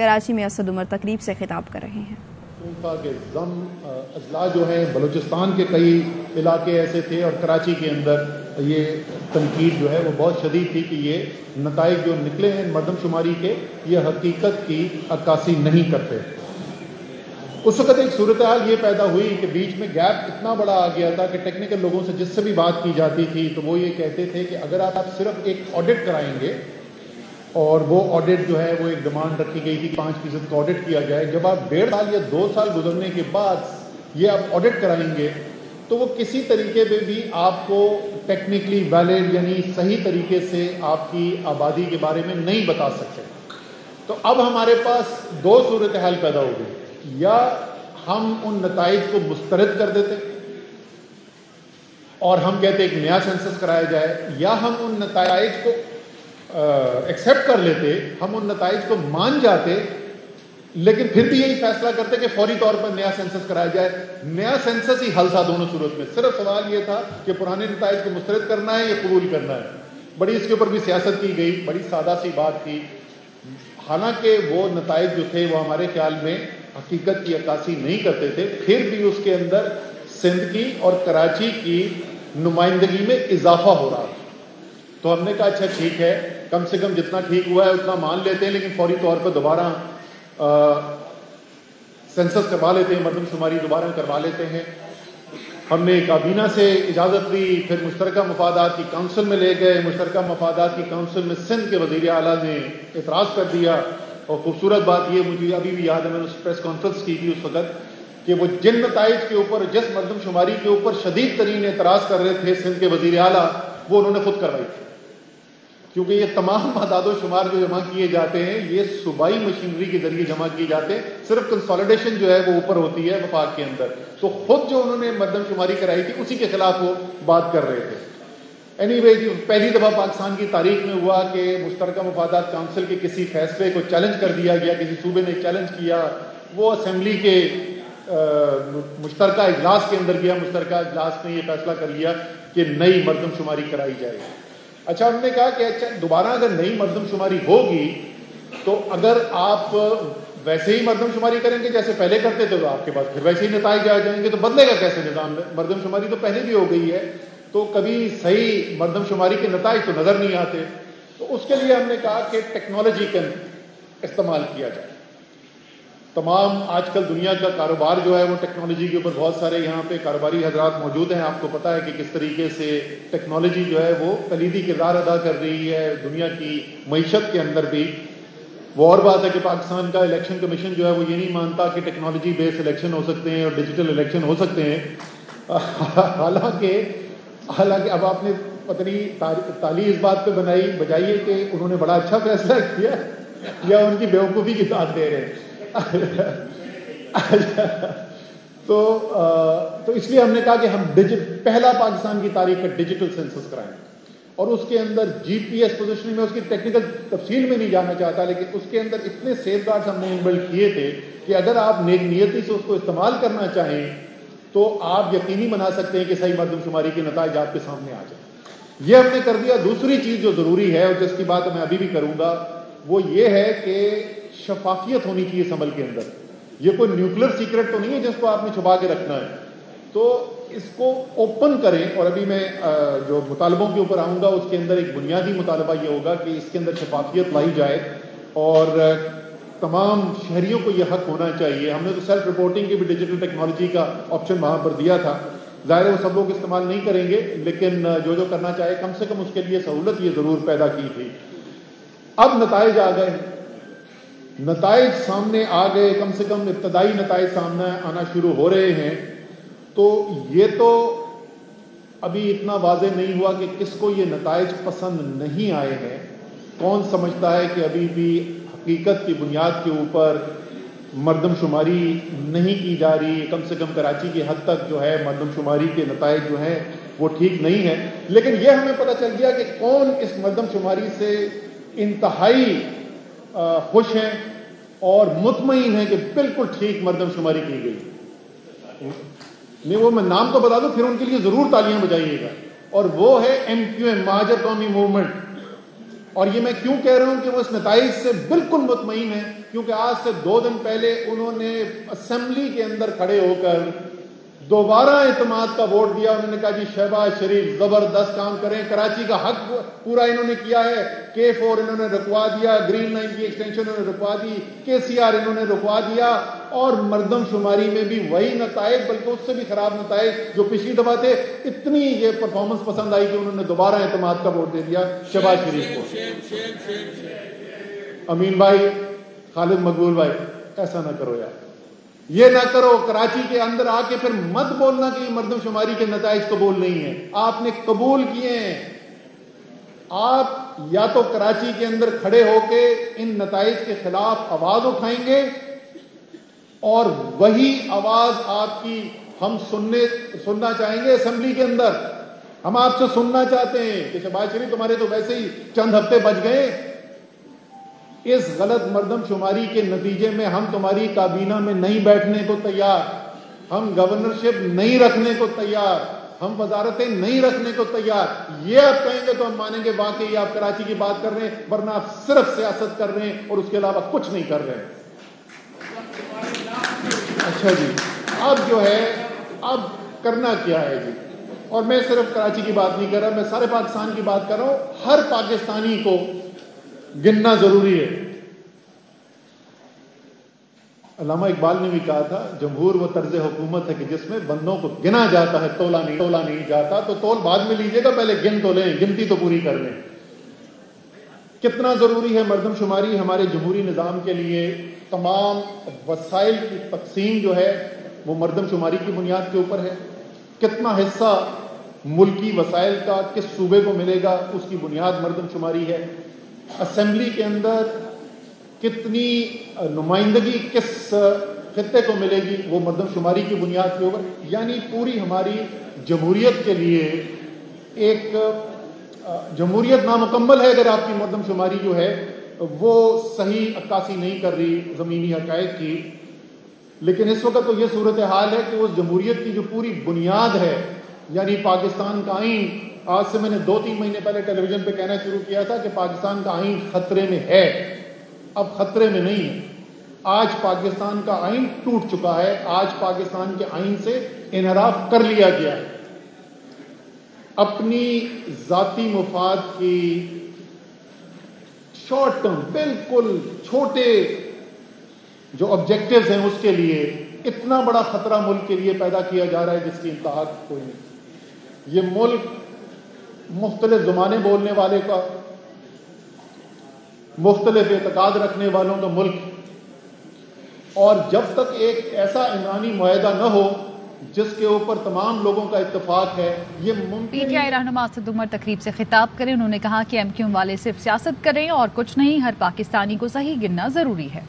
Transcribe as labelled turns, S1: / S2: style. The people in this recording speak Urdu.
S1: کراچی میں اسد عمر تقریب سے خطاب کر رہے ہیں۔
S2: اضلاع جو ہیں بلوچستان کے کئی علاقے ایسے تھے اور کراچی کے اندر یہ تنقید جو ہے وہ بہت شدید تھی کہ یہ نتائج جو نکلے ہیں مردم شماری کے یہ حقیقت کی عکاسی نہیں کرتے۔ اس وقت ایک صورتحال یہ پیدا ہوئی کہ بیچ میں گیپ اتنا بڑا آ گیا تھا کہ ٹیکنیکل لوگوں سے جس سے بھی بات کی جاتی تھی تو وہ یہ کہتے تھے کہ اگر آپ صرف ایک آڈٹ کرائیں گے، اور وہ آڈٹ جو ہے وہ ایک ڈیمانڈ رکھی گئی تھی 5% کا آڈٹ کیا جائے، جب آپ 1.5 سال یا 2 سال گزرنے کے بعد یہ آپ آڈٹ کرائیں گے تو وہ کسی طریقے پہ بھی آپ کو ٹیکنیکلی ویلڈ یعنی صحیح طریقے سے آپ کی آبادی کے بارے میں نہیں بتا سکتے۔ تو اب ہمارے پاس 2 صورتحال پیدا ہو گئی، یا ہم ان نتائج کو مسترد کر دیتے اور ہم کہتے ایک نیا سینسس کرایا جائے، یا ہم ان نتائج کو ایکسیپٹ کر لیتے، ہم ان نتائج کو مان جاتے، لیکن پھر بھی یہی فیصلہ کرتے کہ فوری طور پر نیا سینسس کرایا جائے۔ نیا سینسس ہی حل تھا دونوں صورت میں، صرف سوال یہ تھا کہ پرانے نتائج کو مسترد کرنا ہے یا قبول کرنا ہے۔ بڑی اس کے اوپر بھی سیاست کی گئی، بڑی سادہ سی بات تھی، حالانکہ وہ نتائج جو تھے وہ ہمارے خیال میں حقیقت کی عکاسی نہیں کرتے تھے، پھر بھی اس کے اندر سندھ کی اور کراچی کی نمائندگی میں اضافہ ہو رہا تھا۔ تو ہم نے کہا اچھا ٹھیک ہے، کم سے کم جتنا ٹھیک ہوا ہے اتنا مان لیتے ہیں، لیکن فوری طور پر دوبارہ سینسس کروا لیتے ہیں، مردم شماری دوبارہ کروا لیتے ہیں۔ ہم نے کابینہ سے اجازت لی، پھر مشترکہ مفادات کی کونسل میں لے گئے، مشترکہ مفادات کی کونسل میں سندھ کے وزیر اعلیٰ نے اعتراض کر دیا، اور خوبصورت بات یہ مجھے ابھی بھی یاد ہے، میں نے پریس کانفرنس کی تھی اس وقت، کہ وہ جن نتائج کے اوپر، جس مردم شماری کے اوپر شدید ترین اعتراض کر رہے تھے سندھ کے وزیر اعلیٰ، وہ انہوں نے خود کروائی تھی، کیونکہ یہ تمام اعداد و شمار جو جمع کیے جاتے ہیں یہ صوبائی مشینری کے ذریعے جمع کیے جاتے ہیں، صرف کنسالیڈیشن جو ہے وہ اوپر ہوتی ہے وفاق کے اندر، تو خود جو انہوں نے مردم شماری کرائی تھی اسی کے خلاف وہ بات کر رہے تھے۔ اینی وے جی، پہلی دفعہ پاکستان کی تاریخ میں ہوا کہ مشترکہ مفادات کونسل کے کسی فیصلے کو چیلنج کر دیا گیا، کسی صوبے نے چیلنج کیا، وہ اسمبلی کے مشترکہ اجلاس کے اندر گیا، مشترکہ اجلاس نے یہ فیصلہ کر لیا کہ نئی مردم شماری کرائی جائے۔ اچھا، ہم نے کہا کہ اچھا دوبارہ اگر نئی مردم شماری ہوگی تو اگر آپ ویسے ہی مردم شماری کریں گے جیسے پہلے کرتے تھے تو آپ کے پاس پھر ویسے ہی نتائج آ جائیں گے، تو بدلے گا کیسے نظام؟ مردم شماری تو پہلے بھی ہو گئی ہے، تو کبھی صحیح مردم شماری کے نتائج تو نظر نہیں آتے۔ تو اس کے لیے ہم نے کہا کہ ٹیکنالوجی کا استعمال کیا جائے۔ تمام آج کل دنیا کا کاروبار جو ہے وہ ٹیکنالوجی کے اوپر، بہت سارے یہاں پہ کاروباری حضرات موجود ہیں، آپ کو پتہ ہے کہ کس طریقے سے ٹیکنالوجی جو ہے وہ کلیدی کردار ادا کر رہی ہے دنیا کی معیشت کے اندر بھی۔ وہ اور بات ہے کہ پاکستان کا الیکشن کمیشن جو ہے وہ یہ نہیں مانتا کہ ٹیکنالوجی بیس الیکشن ہو سکتے ہیں اور ڈیجیٹل الیکشن ہو سکتے ہیں، حالانکہ اب آپ نے پتہ نہیں تالی اس بات پہ بجائیے کہ انہوں نے بڑا اچھا فیصلہ کیا یا ان کی بیوقوفی کی داد دے رہے ہیں۔ تو اس لیے ہم نے کہا کہ ہم پہلا پاکستان کی تاریخ کا ڈیجیٹل سینسس کرائیں، اور اس کے اندر جی پی ایس پوزیشننگ میں اس کی ٹیکنیکل تفصیل میں نہیں جانا چاہتا، لیکن اس کے اندر اتنے سیف گارڈز ہم نے انبلڈ کیے تھے کہ اگر آپ نیک نیتی سے اس کو استعمال کرنا چاہیں تو آپ یقینی بنا سکتے ہیں کہ صحیح مردم شماری کے نتائج آپ کے سامنے آ جائیں۔ یہ ہم نے کر دیا۔ دوسری چیز جو ضروری ہے اور جس کی بات میں ابھی بھی کروں گا وہ یہ ہے کہ شفافیت ہونی چاہیے اس عمل کے اندر۔ یہ کوئی نیوکلیر سیکرٹ تو نہیں ہے جس کو آپ نے چھپا کے رکھنا ہے، تو اس کو اوپن کریں۔ اور ابھی میں جو مطالبوں کے اوپر آؤں گا اس کے اندر ایک بنیادی مطالبہ یہ ہوگا کہ اس کے اندر شفافیت لائی جائے اور تمام شہریوں کو یہ حق ہونا چاہیے۔ ہم نے تو سیلف رپورٹنگ کی بھی ڈیجیٹل ٹیکنالوجی کا آپشن وہاں پر دیا تھا، ظاہر ہے وہ سب لوگ استعمال نہیں کریں گے، لیکن جو کرنا چاہے کم سے کم اس کے لیے سہولت یہ ضرور پیدا کی تھی۔ اب نتائج آ گئے، نتائج سامنے آ گئے، کم سے کم ابتدائی نتائج سامنے آنا شروع ہو رہے ہیں، تو یہ تو ابھی اتنا واضح نہیں ہوا کہ کس کو یہ نتائج پسند نہیں آئے ہیں۔ کون سمجھتا ہے کہ ابھی بھی حقیقت کی بنیاد کے اوپر مردم شماری نہیں کی جا رہی، کم سے کم کراچی کی حد تک جو ہے مردم شماری کے نتائج جو ہیں وہ ٹھیک نہیں ہیں۔ لیکن یہ ہمیں پتہ چل گیا کہ کون اس مردم شماری سے انتہائی خوش ہیں اور مطمئن ہیں کہ بالکل ٹھیک مردم شماری کی گئی۔ نہیں، وہ میں نام تو بتا دوں پھر ان کے لیے ضرور تالیاں بجائیے گا، اور وہ ہے MQM، مہاجر قومی موومنٹ۔ اور یہ میں کیوں کہہ رہا ہوں کہ وہ اس نتائج سے بالکل مطمئن ہیں، کیونکہ آج سے 2 دن پہلے انہوں نے اسمبلی کے اندر کھڑے ہو کر دوبارہ اعتماد کا ووٹ دیا. انہوں نے کہا جی شہباز شریف زبردست کام کریں، کراچی کا حق پورا انہوں نے کیا ہے. K4 انہوں نے رکوا دیا، گرین لائن کی ایکسٹینشن انہوں نے رکوا دی، KCR انہوں نے رکوا دیا، اور مردم شماری میں بھی وہی نتائج بلکہ اس سے بھی خراب نتائج جو پچھلی دفعہ تھے. اتنی یہ پرفارمنس پسند آئی کہ انہوں نے دوبارہ اعتماد کا ووٹ دے دیا شہباز شریف کو. امین بھائی، خالد مقبول بھائی، ایسا نہ کرو یار، یہ نہ کرو. کراچی کے اندر آ کے پھر مت بولنا کہ یہ مردم شماری کے نتائج قبول نہیں ہیں. آپ نے قبول کیے ہیں. آپ یا تو کراچی کے اندر کھڑے ہو کے ان نتائج کے خلاف آواز اٹھائیں گے، اور وہی آواز آپ کی ہم سننا چاہیں گے اسمبلی کے اندر. ہم آپ سے سننا چاہتے ہیں کہ شہباز شریف تمہارے تو ویسے ہی چند ہفتے بچ گئے، اس غلط مردم شماری کے نتیجے میں ہم تمہاری کابینہ میں نہیں بیٹھنے کو تیار، ہم گورنرشپ نہیں رکھنے کو تیار، ہم وزارتیں نہیں رکھنے کو تیار. یہ آپ کہیں گے تو ہم مانیں گے واقعی آپ کراچی کی بات کر رہے ہیں، ورنہ آپ صرف سیاست کر رہے ہیں اور اس کے علاوہ کچھ نہیں کر رہے ہیں. اچھا جی، اب جو ہے اب کرنا کیا ہے جی؟ اور میں صرف کراچی کی بات نہیں کر رہا، میں سارے پاکستان کی بات کر رہا ہوں. ہر پاکستانی کو گننا ضروری ہے. علامہ اقبال نے بھی کہا تھا جمہور وہ طرز حکومت ہے کہ جس میں بندوں کو گنا جاتا ہے، تولا نہیں جاتا. تو تول بعد میں لیجئے گا، پہلے گن تو لیں، گنتی تو پوری کر لیں. کتنا ضروری ہے مردم شماری ہمارے جمہوری نظام کے لیے. تمام وسائل کی تقسیم جو ہے وہ مردم شماری کی بنیاد کے اوپر ہے. کتنا حصہ ملکی وسائل کا کس صوبے کو ملے گا، اس کی بنیاد مردم شماری ہے. اسمبلی کے اندر کتنی نمائندگی کس خطے کو ملے گی، وہ مردم شماری کی بنیاد کے اوپر. یعنی پوری ہماری جمہوریت کے لیے ایک جمہوریت نامکمل ہے اگر آپ کی مردم شماری جو ہے وہ صحیح عکاسی نہیں کر رہی زمینی حقائق کی. لیکن اس وقت تو یہ صورتحال ہے کہ اس جمہوریت کی جو پوری بنیاد ہے، یعنی پاکستان کا آئین، آج سے میں نے 2-3 مہینے پہلے ٹیلی ویژن پہ کہنا شروع کیا تھا کہ پاکستان کا آئین خطرے میں ہے. اب خطرے میں نہیں ہے. آج پاکستان کا آئین ٹوٹ چکا ہے. آج پاکستان کے آئین سے انحراف کر لیا گیا ہے. اپنی ذاتی مفاد کی شارٹ ٹرم بالکل چھوٹے جو آبجیکٹیوز ہیں اس کے لیے اتنا بڑا خطرہ ملک کے لیے پیدا کیا جا رہا ہے جس کی انتہا کوئی نہیں. یہ ملک مختلف زبانیں بولنے والے کا، مختلف اعتقاد رکھنے والوں کا ملک، اور جب تک ایک ایسا عمرانی معاہدہ نہ ہو جس کے اوپر تمام لوگوں کا اتفاق ہے، یہ ممکن.
S3: پی ٹی آئی رہنما اسد عمر تقریب سے خطاب کریں. انہوں نے کہا کہ ایم کیو ایم والے صرف سیاست کریں اور کچھ نہیں، ہر پاکستانی کو صحیح گننا ضروری ہے.